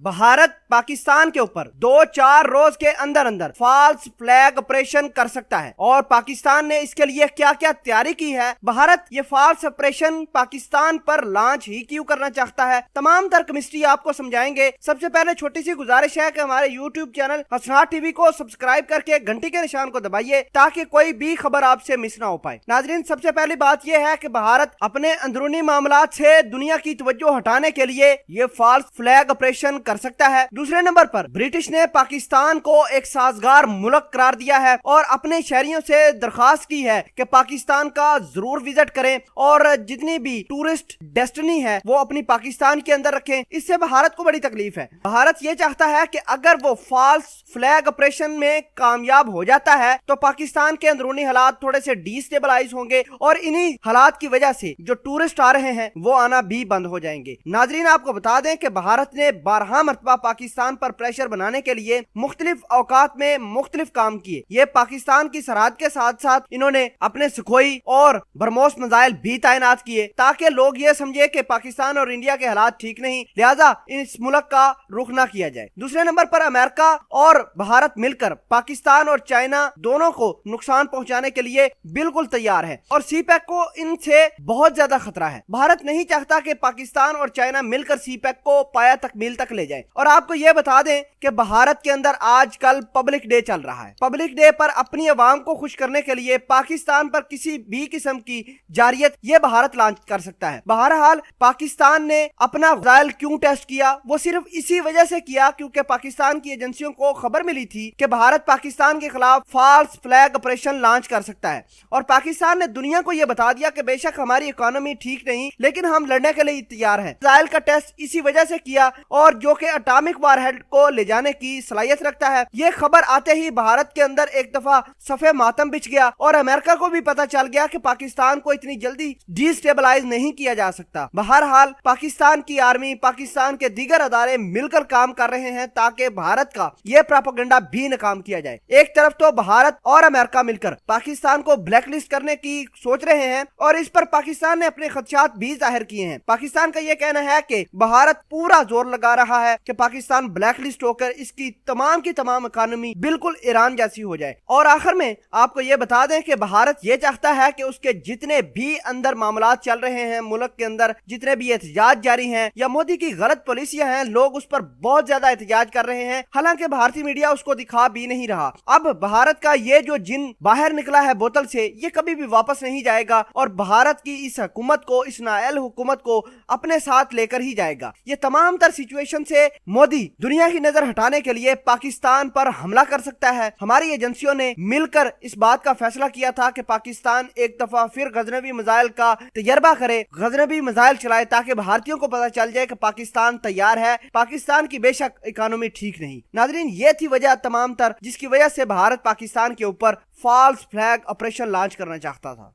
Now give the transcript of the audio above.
भारत पाकिस्तान के ऊपर 2-4 रोज के अंदर अंदर फॉल्स फ्लैग ऑपरेशन कर सकता है और पाकिस्तान ने इसके लिए क्या क्या तैयारी की है। भारत ये फॉल्स ऑपरेशन पाकिस्तान पर लॉन्च ही क्यों करना चाहता है, तमाम तर केमिस्ट्री आपको समझाएंगे। सबसे पहले छोटी सी गुजारिश है कि हमारे यूट्यूब चैनल हसनात टीवी को सब्सक्राइब करके घंटी के निशान को दबाइए ताकि कोई भी खबर आपसे मिस ना हो पाए। नाजरीन, सबसे पहली बात यह है कि भारत अपने अंदरूनी मामलात से दुनिया की तवज्जो हटाने के लिए ये फॉल्स फ्लैग ऑपरेशन कर सकता है। दूसरे नंबर पर ब्रिटिश ने पाकिस्तान को एक साजगार मुल्क करार दिया है और अपने शहरियों से दरखास्त की है कि पाकिस्तान का जरूर विजिट करें और जितनी भी टूरिस्ट डेस्टिनी है वो अपनी पाकिस्तान के अंदर रखें। इससे भारत को बड़ी तकलीफ है। भारत ये चाहता है कि अगर वो फॉल्स फ्लैग ऑपरेशन में कामयाब हो जाता है तो पाकिस्तान के अंदरूनी हालात थोड़े से डिस्टेबलाइज होंगे और इन्हीं हालात की वजह से जो टूरिस्ट आ रहे हैं वो आना भी बंद हो जाएंगे। नाजरीन, आपको बता दें कि भारत ने 12 मरतबा पाकिस्तान पर प्रेशर बनाने के लिए मुख्तलिफ औकात में मुख्तलिफ काम किए। ये पाकिस्तान की सरहद के साथ साथ इन्होंने अपने सुखोई और ब्रह्मोस मिसाइल भी तैनात किए ताकि लोग ये समझे कि पाकिस्तान और इंडिया के हालात ठीक नहीं, लिहाजा इस मुल्क का रुख ना किया जाए। दूसरे नंबर पर अमेरिका और भारत मिलकर पाकिस्तान और चाइना दोनों को नुकसान पहुंचाने के लिए बिल्कुल तैयार है और सीपैक को इनसे बहुत ज्यादा खतरा है। भारत नहीं चाहता कि पाकिस्तान और चाइना मिलकर सीपैक को पाया तकमील तक ले जाए। और आपको यह बता दें कि भारत के अंदर आजकल पब्लिक डे चल रहा है। पब्लिक डे पर अपनी आवाम को खुश करने के लिए पाकिस्तान पर किसी भी किस्म की जारियत ये भारत लॉन्च कर सकता है। बहरहाल पाकिस्तान ने अपना मिसाइल क्यों टेस्ट किया, वो सिर्फ इसी वजह से किया क्योंकि पाकिस्तान की एजेंसियों को खबर मिली थी कि भारत पाकिस्तान के खिलाफ फॉल्स फ्लैग ऑपरेशन लॉन्च कर सकता है और पाकिस्तान ने दुनिया को यह बता दिया कि बेशक हमारी इकोनॉमी ठीक नहीं लेकिन हम लड़ने के लिए तैयार हैं। मिसाइल का टेस्ट इसी वजह से किया और जो कि एटॉमिक वारहेड को ले जाने की सलाहियत रखता है। ये खबर आते ही भारत के अंदर एक दफा सफे मातम बिछ गया और अमेरिका को भी पता चल गया कि पाकिस्तान को इतनी जल्दी डिस्टेबलाइज नहीं किया जा सकता। बहरहाल पाकिस्तान की आर्मी, पाकिस्तान के दीगर अदारे मिलकर काम कर रहे हैं ताकि भारत का यह प्रोपेगेंडा भी नाकाम किया जाए। एक तरफ तो भारत और अमेरिका मिलकर पाकिस्तान को ब्लैकलिस्ट करने की सोच रहे हैं और इस पर पाकिस्तान ने अपने खदशात भी जाहिर किए हैं। पाकिस्तान का यह कहना है कि भारत पूरा जोर लगा रहा है कि पाकिस्तान ब्लैकलिस्ट होकर इसकी तमाम की तमाम इकोनॉमी बिल्कुल ईरान जैसी हो जाए। और आखिर में आपको यह बता दें कि भारत यह चाहता है कि उसके जितने भी अंदर मामलात चल रहे हैं मुल्क के अंदर, जितने भी एहतजाज जारी हैं या मोदी की गलत पॉलिसियां हैं, लोग उस पर बहुत ज्यादा एहतजाज कर रहे हैं। हालांकि भारतीय मीडिया उसको दिखा भी नहीं रहा। अब भारत का ये जो जिन बाहर निकला है बोतल से, ये कभी भी वापस नहीं जाएगा और भारत की इस हुकूमत को, इस नाअहल हुकूमत को अपने साथ लेकर ही जाएगा। ये तमाम तर सिचुएशन से मोदी दुनिया की नजर हटाने के लिए पाकिस्तान पर हमला कर सकता है। हमारी एजेंसियों ने मिलकर इस बात का फैसला किया था कि पाकिस्तान एक दफा फिर गजनवी मिसाइल का तजर्बा करे, गजनवी मिसाइल चलाए ताकि भारतीयों को पता चल जाए कि पाकिस्तान तैयार है। पाकिस्तान की बेशक इकोनॉमी ठीक नहीं। नाजरीन, ये थी वजह तमाम तर जिसकी वजह से भारत पाकिस्तान के ऊपर फॉल्स फ्लैग ऑपरेशन लॉन्च करना चाहता था।